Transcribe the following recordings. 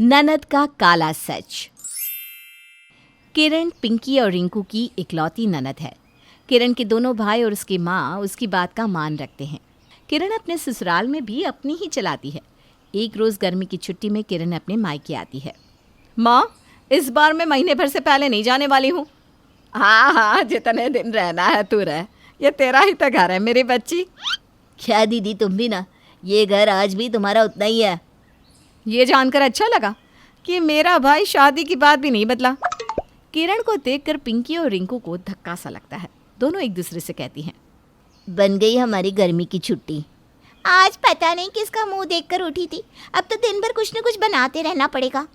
ननद का काला सच। किरण पिंकी और रिंकू की इकलौती ननद है। किरण के दोनों भाई और उसकी माँ उसकी बात का मान रखते हैं। किरण अपने ससुराल में भी अपनी ही चलाती है। एक रोज़ गर्मी की छुट्टी में किरण अपने मायके आती है। माँ, इस बार मैं महीने भर से पहले नहीं जाने वाली हूँ। हाँ हाँ, जितने दिन रहना है तू रह, ये तेरा ही तो घर है मेरी बच्ची। क्या दीदी, तुम भी ना, ये घर आज भी तुम्हारा उतना ही है। ये जानकर अच्छा लगा कि मेरा भाई शादी की बात भी नहीं बदला। किरण को देखकर पिंकी और रिंकू को धक्का सा लगता है। दोनों एक दूसरे से कहती हैं, बन गई हमारी गर्मी की छुट्टी। आज पता नहीं किसका मुंह देखकर उठी थी, अब तो दिन भर कुछ न कुछ बनाते रहना पड़ेगा।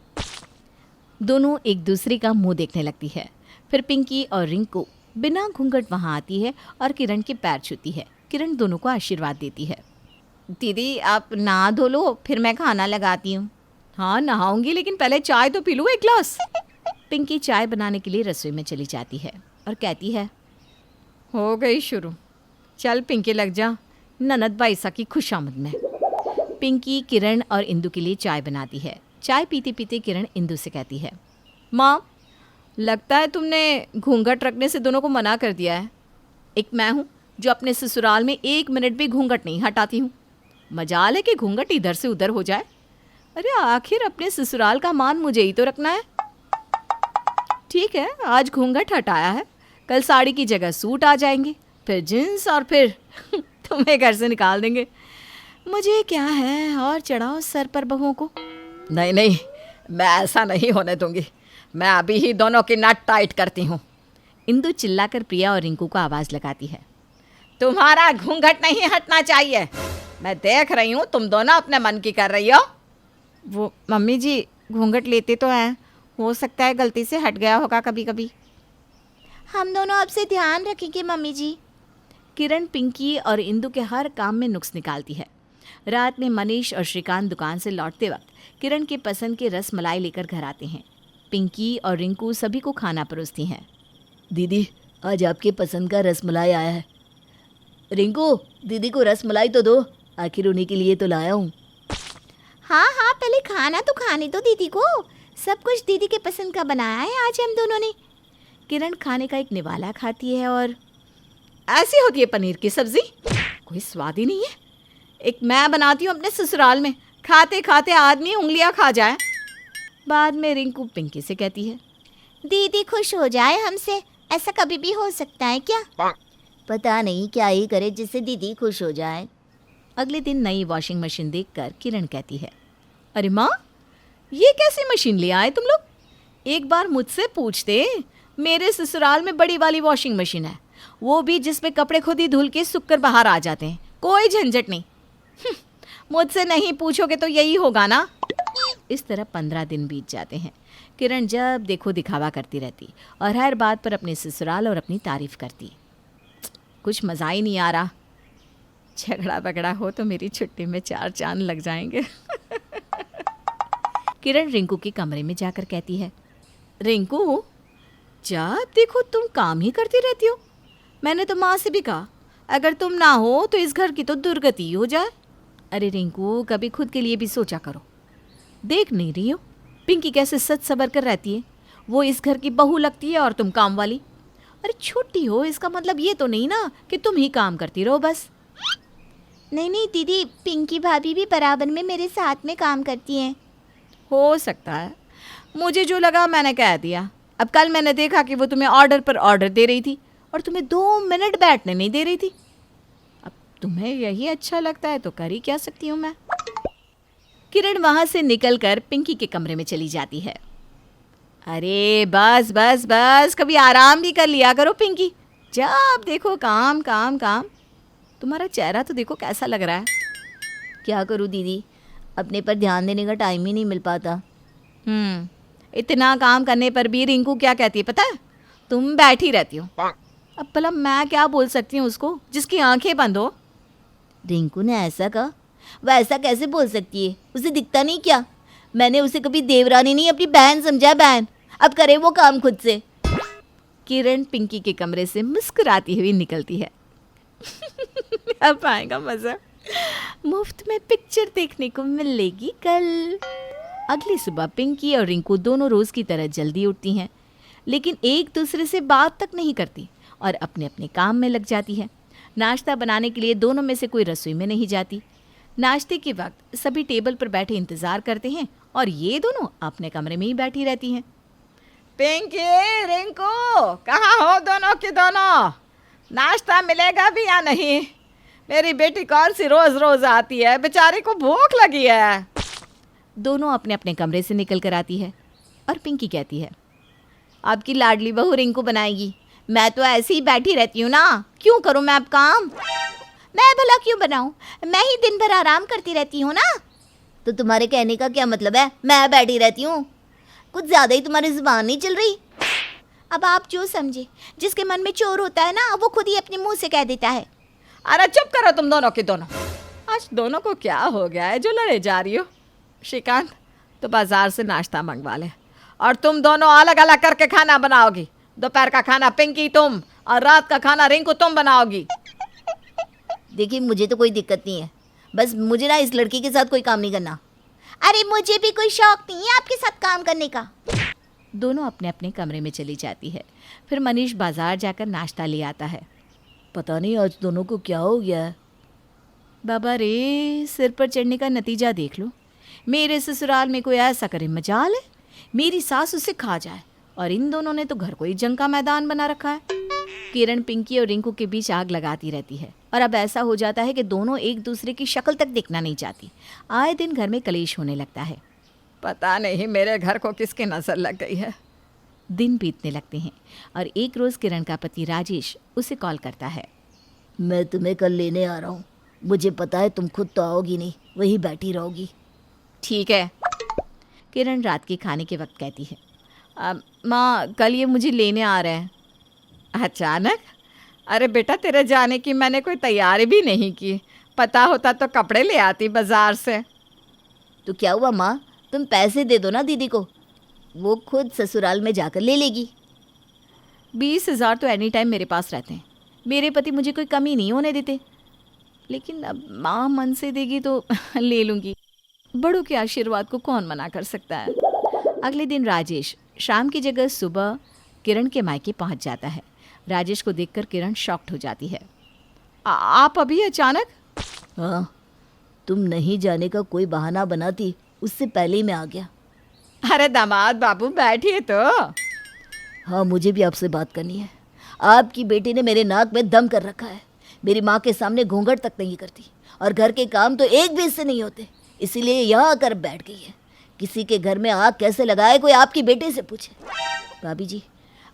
दोनों एक दूसरे का मुंह देखने लगती है। फिर पिंकी और रिंकू बिना घूंघट वहाँ आती है और किरण के पैर छूती है। किरण दोनों को आशीर्वाद देती है। दीदी, आप नहा धो लो, फिर मैं खाना लगाती हूँ। हाँ, नहाऊंगी, लेकिन पहले चाय तो पी लूँ एक ग्लास। पिंकी चाय बनाने के लिए रसोई में चली जाती है और कहती है, हो गई शुरू, चल पिंकी लग जा ननद बाईसा की खुशामद में। पिंकी किरण और इंदु के लिए चाय बनाती है। चाय पीते पीते किरण इंदु से कहती है, माँ, लगता है तुमने घूंघट रखने से दोनों को मना कर दिया है। एक मैं हूँ जो अपने ससुराल में 1 मिनट भी घूंघट नहीं हटाती हूँ। मजाल है कि घूंघट इधर से उधर हो जाए। अरे आखिर अपने ससुराल का मान मुझे ही तो रखना है। ठीक है, आज घूंघट हटाया है, कल साड़ी की जगह सूट आ जाएंगे, फिर जींस, और फिर तुम्हें घर से निकाल देंगे। मुझे क्या है, और चढ़ाओ सर पर बहुओं को। नहीं नहीं, मैं ऐसा नहीं होने दूंगी। मैं अभी ही दोनों की नट टाइट करती हूँ। इंदु चिल्लाकर प्रिया और रिंकू को आवाज़ लगाती है, तुम्हारा घूंघट नहीं हटना चाहिए। मैं देख रही हूँ तुम दोनों अपने मन की कर रही हो। वो मम्मी जी, घूंघट लेते तो हैं, हो सकता है गलती से हट गया होगा कभी कभी। हम दोनों अब से ध्यान रखेंगे मम्मी जी। किरण पिंकी और इंदु के हर काम में नुक्स निकालती है। रात में मनीष और श्रीकांत दुकान से लौटते वक्त किरण के पसंद के रस मलाई लेकर घर आते हैं। पिंकी और रिंकू सभी को खाना परोसती हैं। दीदी, आज आपके पसंद का रसमलाई आया है। रिंकू, दीदी को रसमलाई तो दो, आखिर उन्हीं के लिए तो लाया हूँ। हाँ हाँ, पहले खाना तो खाने दो दीदी को। सब कुछ दीदी के पसंद का बनाया है आज हम दोनों ने। किरण खाने का एक निवाला खाती है और ऐसी होती है पनीर की सब्जी, कोई स्वाद ही नहीं है। एक मैं बनाती हूँ अपने ससुराल में, खाते खाते आदमी उंगलियां खा जाए। बाद में रिंकू पिंकी से कहती है, दीदी खुश हो जाए हमसे, ऐसा कभी भी हो सकता है क्या? पता नहीं क्या ही करे जिससे दीदी खुश हो जाए। अगले दिन नई वॉशिंग मशीन देखकर किरण कहती है, अरे माँ, ये कैसी मशीन ले आए तुम लोग? एक बार मुझसे पूछते, मेरे ससुराल में बड़ी वाली वॉशिंग मशीन है, वो भी जिसमें कपड़े खुद ही धुल के सूख कर बाहर आ जाते हैं, कोई झंझट नहीं। मुझसे नहीं पूछोगे तो यही होगा ना। इस तरह 15 दिन बीत जाते हैं। किरण जब देखो दिखावा करती रहती और हर बात पर अपने ससुराल और अपनी तारीफ करती। कुछ मज़ा ही नहीं आ रहा। झगड़ा बगड़ा हो तो मेरी छुट्टी में 4 चांद लग जाएंगे। किरण रिंकू के कमरे में जाकर कहती है, रिंकू, जब देखो तुम काम ही करती रहती हो। मैंने तो माँ से भी कहा, अगर तुम ना हो तो इस घर की तो दुर्गति हो जाए। अरे रिंकू, कभी खुद के लिए भी सोचा करो। देख नहीं रही हो पिंकी कैसे सच सबर कर रहती है। वो इस घर की बहू लगती है और तुम काम वाली। अरे छोटी हो, इसका मतलब ये तो नहीं ना कि तुम ही काम करती रहो बस। नहीं नहीं दीदी, पिंकी भाभी भी बराबर में मेरे साथ में काम करती हैं। हो सकता है, मुझे जो लगा मैंने कह दिया। अब कल मैंने देखा कि वो तुम्हें ऑर्डर पर ऑर्डर दे रही थी और तुम्हें 2 मिनट बैठने नहीं दे रही थी। अब तुम्हें यही अच्छा लगता है तो कर ही क्या सकती हूँ मैं। किरण वहाँ से निकलकर पिंकी के कमरे में चली जाती है। अरे बस बस बस, कभी आराम भी कर लिया करो पिंकी। जब देखो काम काम काम। तुम्हारा चेहरा तो देखो कैसा लग रहा है। क्या करूँ दीदी, अपने पर ध्यान देने का टाइम ही नहीं मिल पाता। इतना काम करने पर भी रिंकू क्या कहती है पता है? तुम बैठी रहती हो। अब भला मैं क्या बोल सकती हूँ उसको जिसकी आंखें बंद हो। रिंकू ने ऐसा कहा? वह ऐसा कैसे बोल सकती है? उसे दिखता नहीं क्या? मैंने उसे कभी देवरानी नहीं, अपनी बहन समझा, बहन। अब करे वो काम खुद से। किरण पिंकी के कमरे से मुस्कुराती हुई निकलती है। अब आएगा मजा। मुफ्त में पिक्चर देखने को मिलेगी कल। अगली सुबह पिंकी और रिंकू दोनों रोज की तरह जल्दी उठती हैं, लेकिन एक दूसरे से बात तक नहीं करती और अपने अपने काम में लग जाती है। नाश्ता बनाने के लिए दोनों में से कोई रसोई में नहीं जाती। नाश्ते के वक्त सभी टेबल पर बैठे इंतजार करते हैं और ये दोनों अपने कमरे में ही बैठी रहती हैं। पिंकी, रिंकू, कहाँ हो दोनों की दोनों? नाश्ता मिलेगा भी या नहीं? मेरी बेटी कौन सी रोज रोज आती है, बेचारी को भूख लगी है। दोनों अपने अपने कमरे से निकल कर आती है और पिंकी कहती है, आपकी लाडली बहू रिंकू बनाएगी। मैं तो ऐसे ही बैठी रहती हूँ ना, क्यों करूँ मैं अब काम? मैं भला क्यों बनाऊं? मैं ही दिन भर आराम करती रहती हूँ ना। तो तुम्हारे कहने का क्या मतलब है मैं बैठी रहती हूँ? कुछ ज्यादा ही तुम्हारी जुबान नहीं चल रही। अब आप जो समझे, जिसके मन में चोर होता है ना, वो खुद ही अपने मुंह से कह देता है। अरे चुप करो तुम दोनों की दोनों। आज दोनों को क्या हो गया है जो लड़े जा रही हो? श्रीकांत, तो बाजार से नाश्ता मंगवा ले और तुम दोनों अलग अलग करके खाना बनाओगी। दोपहर का खाना पिंकी तुम और रात का खाना रिंकू तुम बनाओगी। देखिए, मुझे तो कोई दिक्कत नहीं है, बस मुझे ना इस लड़की के साथ कोई काम नहीं करना। अरे मुझे भी कोई शौक नहीं है आपके साथ काम करने का। दोनों अपने अपने कमरे में चली जाती है। फिर मनीष बाजार जाकर नाश्ता ले आता है। पता नहीं आज दोनों को क्या हो गया है। बाबा रे, सिर पर चढ़ने का नतीजा देख लो। मेरे ससुराल में कोई ऐसा करे मजाल है, मेरी सास उसे खा जाए, और इन दोनों ने तो घर को ही जंग का मैदान बना रखा है। किरण पिंकी और रिंकू के बीच आग लगाती रहती है और अब ऐसा हो जाता है कि दोनों एक दूसरे की शक्ल तक देखना नहीं चाहती। आए दिन घर में कलेश होने लगता है। पता नहीं मेरे घर को किसकी नजर लग गई है। दिन बीतने लगते हैं और एक रोज किरण का पति राजेश उसे कॉल करता है। मैं तुम्हें कल लेने आ रहा हूँ, मुझे पता है तुम खुद तो आओगी नहीं, वहीं बैठी रहोगी। ठीक है। किरण रात के खाने के वक्त कहती है, माँ कल ये मुझे लेने आ रहे हैं। अचानक? अरे बेटा, तेरे जाने की मैंने कोई तैयारी भी नहीं की। पता होता तो कपड़े ले आती बाजार से। तो क्या हुआ माँ, तुम पैसे दे दो ना दीदी को, वो खुद ससुराल में जाकर ले लेगी। 20,000 तो एनी टाइम मेरे पास रहते हैं। मेरे पति मुझे कोई कमी नहीं होने देते, लेकिन अब माँ मन से देगी तो ले लूँगी। बड़ों के आशीर्वाद को कौन मना कर सकता है। अगले दिन राजेश शाम की जगह सुबह किरण के मायके पहुंच जाता है। राजेश को देखकर किरण शॉक्ड हो जाती है। आप अभी अचानक? हाँ, तुम नहीं जाने का कोई बहाना बनाती, उससे पहले ही मैं आ गया। अरे दामाद बाबू, बैठिए तो। हाँ, मुझे भी आपसे बात करनी है। आपकी बेटी ने मेरे नाक में दम कर रखा है। मेरी माँ के सामने घूंघट तक नहीं करती और घर के काम तो एक भी इससे नहीं होते, इसीलिए यहाँ आकर बैठ गई है। किसी के घर में आग कैसे लगाए कोई आपकी बेटे से पूछे। भाभी जी,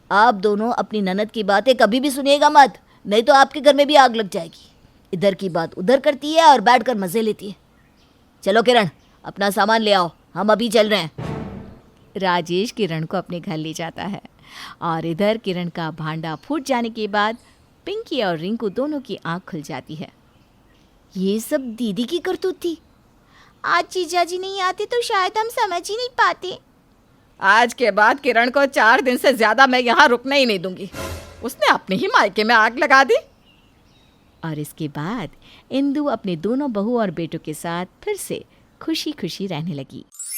आप दोनों अपनी ननद की बातें कभी भी सुनिएगा मत, नहीं तो आपके घर में भी आग लग जाएगी। इधर की बात उधर करती है और बैठकर मजे लेती है। चलो किरण, अपना सामान ले आओ, हम अभी चल रहे हैं। राजेश किरण को अपने घर ले जाता है और इधर किरण का भांडा फूट जाने के बाद पिंकी और रिंकू दोनों की आंख खुल जाती है। ये सब दीदी की करतूत थी। आज जीजा जी नहीं आते तो शायद हम समझ ही नहीं पाते। आज के बाद किरण को 4 दिन से ज्यादा मैं यहाँ रुकने ही नहीं दूंगी। उसने अपने ही मायके में आग लगा दी। और इसके बाद इंदु अपने दोनों बहू और बेटों के साथ फिर से खुशी खुशी रहने लगी।